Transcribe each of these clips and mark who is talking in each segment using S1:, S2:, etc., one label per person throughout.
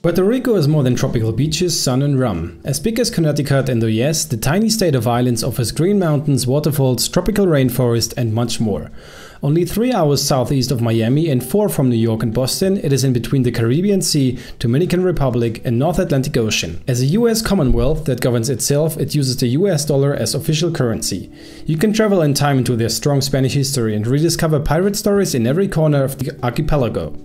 S1: Puerto Rico is more than tropical beaches, sun and rum. As big as Connecticut in the US, the tiny state of islands offers green mountains, waterfalls, tropical rainforest and much more. Only 3 hours southeast of Miami and 4 from New York and Boston, it is in between the Caribbean Sea, Dominican Republic and North Atlantic Ocean. As a US Commonwealth that governs itself, it uses the US dollar as official currency. You can travel in time into their strong Spanish history and rediscover pirate stories in every corner of the archipelago.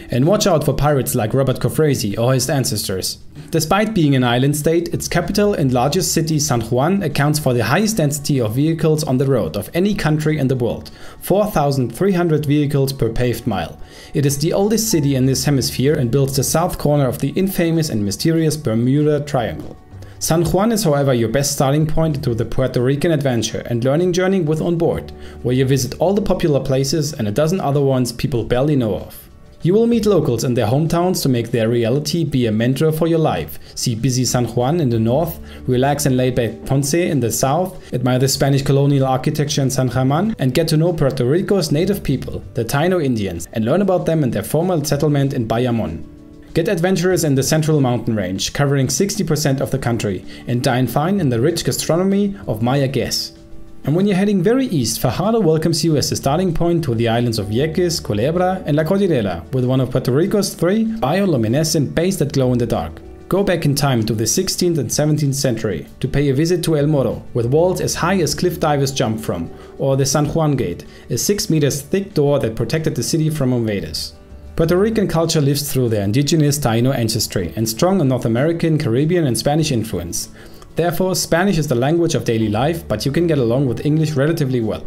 S1: And watch out for pirates like Robert Cofresi or his ancestors. Despite being an island state, its capital and largest city, San Juan, accounts for the highest density of vehicles on the road of any country in the world, 4,300 vehicles per paved mile. It is the oldest city in this hemisphere and builds the south corner of the infamous and mysterious Bermuda Triangle. San Juan is, however, your best starting point into the Puerto Rican adventure and learning journey with On Board, where you visit all the popular places and a dozen other ones people barely know of. You will meet locals in their hometowns to make their reality be a mentor for your life. See busy San Juan in the north, relax and laid back Ponce in the south, admire the Spanish colonial architecture in San Germán, and get to know Puerto Rico's native people, the Taino Indians, and learn about them and their former settlement in Bayamón. Get adventurous in the Central Mountain Range, covering 60% of the country, and dine fine in the rich gastronomy of Mayagüez. And when you're heading very east, Fajardo welcomes you as the starting point to the islands of Vieques, Culebra and La Cordillera, with one of Puerto Rico's 3 bioluminescent bays that glow in the dark. Go back in time to the 16th and 17th century to pay a visit to El Morro, with walls as high as cliff divers jump from, or the San Juan Gate, a 6 meters thick door that protected the city from invaders. Puerto Rican culture lives through their indigenous Taino ancestry and strong North American, Caribbean and Spanish influence. Therefore, Spanish is the language of daily life, but you can get along with English relatively well.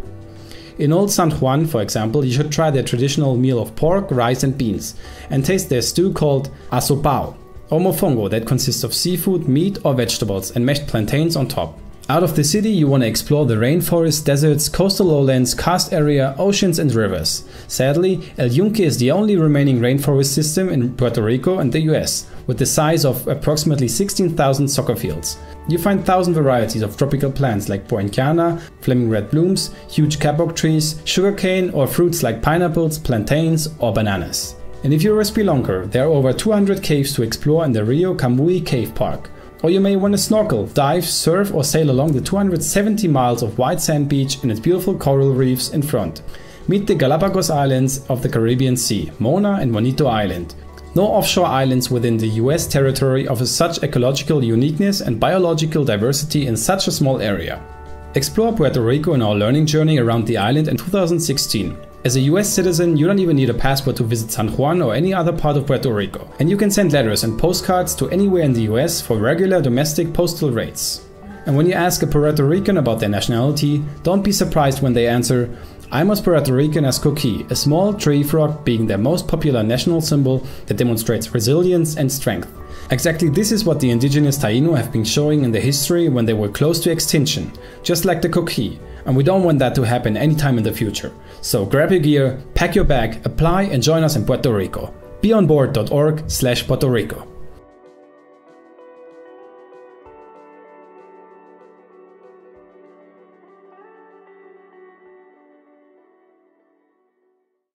S1: In Old San Juan, for example, you should try their traditional meal of pork, rice and beans, and taste their stew called asopao, or mofongo, that consists of seafood, meat or vegetables and mashed plantains on top. Out of the city, you want to explore the rainforests, deserts, coastal lowlands, karst area, oceans and rivers. Sadly, El Yunque is the only remaining rainforest system in Puerto Rico and the US, with the size of approximately 16,000 soccer fields. You find 1,000 varieties of tropical plants like poinciana, flaming red blooms, huge kapok trees, sugarcane or fruits like pineapples, plantains or bananas. And if you're a spelunker, there are over 200 caves to explore in the Rio Camuy Cave Park. Or you may want to snorkel, dive, surf or sail along the 270 miles of white sand beach and its beautiful coral reefs in front. Meet the Galapagos Islands of the Caribbean Sea, Mona and Bonito Island. No offshore islands within the US territory offer such ecological uniqueness and biological diversity in such a small area. Explore Puerto Rico in our learning journey around the island in 2016. As a US citizen, you don't even need a passport to visit San Juan or any other part of Puerto Rico, and you can send letters and postcards to anywhere in the US for regular domestic postal rates. And when you ask a Puerto Rican about their nationality, don't be surprised when they answer, "I'm as Puerto Rican as coqui, a small tree frog being their most popular national symbol that demonstrates resilience and strength." Exactly this is what the indigenous Taino have been showing in their history when they were close to extinction, just like the coqui, and we don't want that to happen anytime in the future. So grab your gear, pack your bag, apply and join us in Puerto Rico. Beonboard.org/Puerto Rico.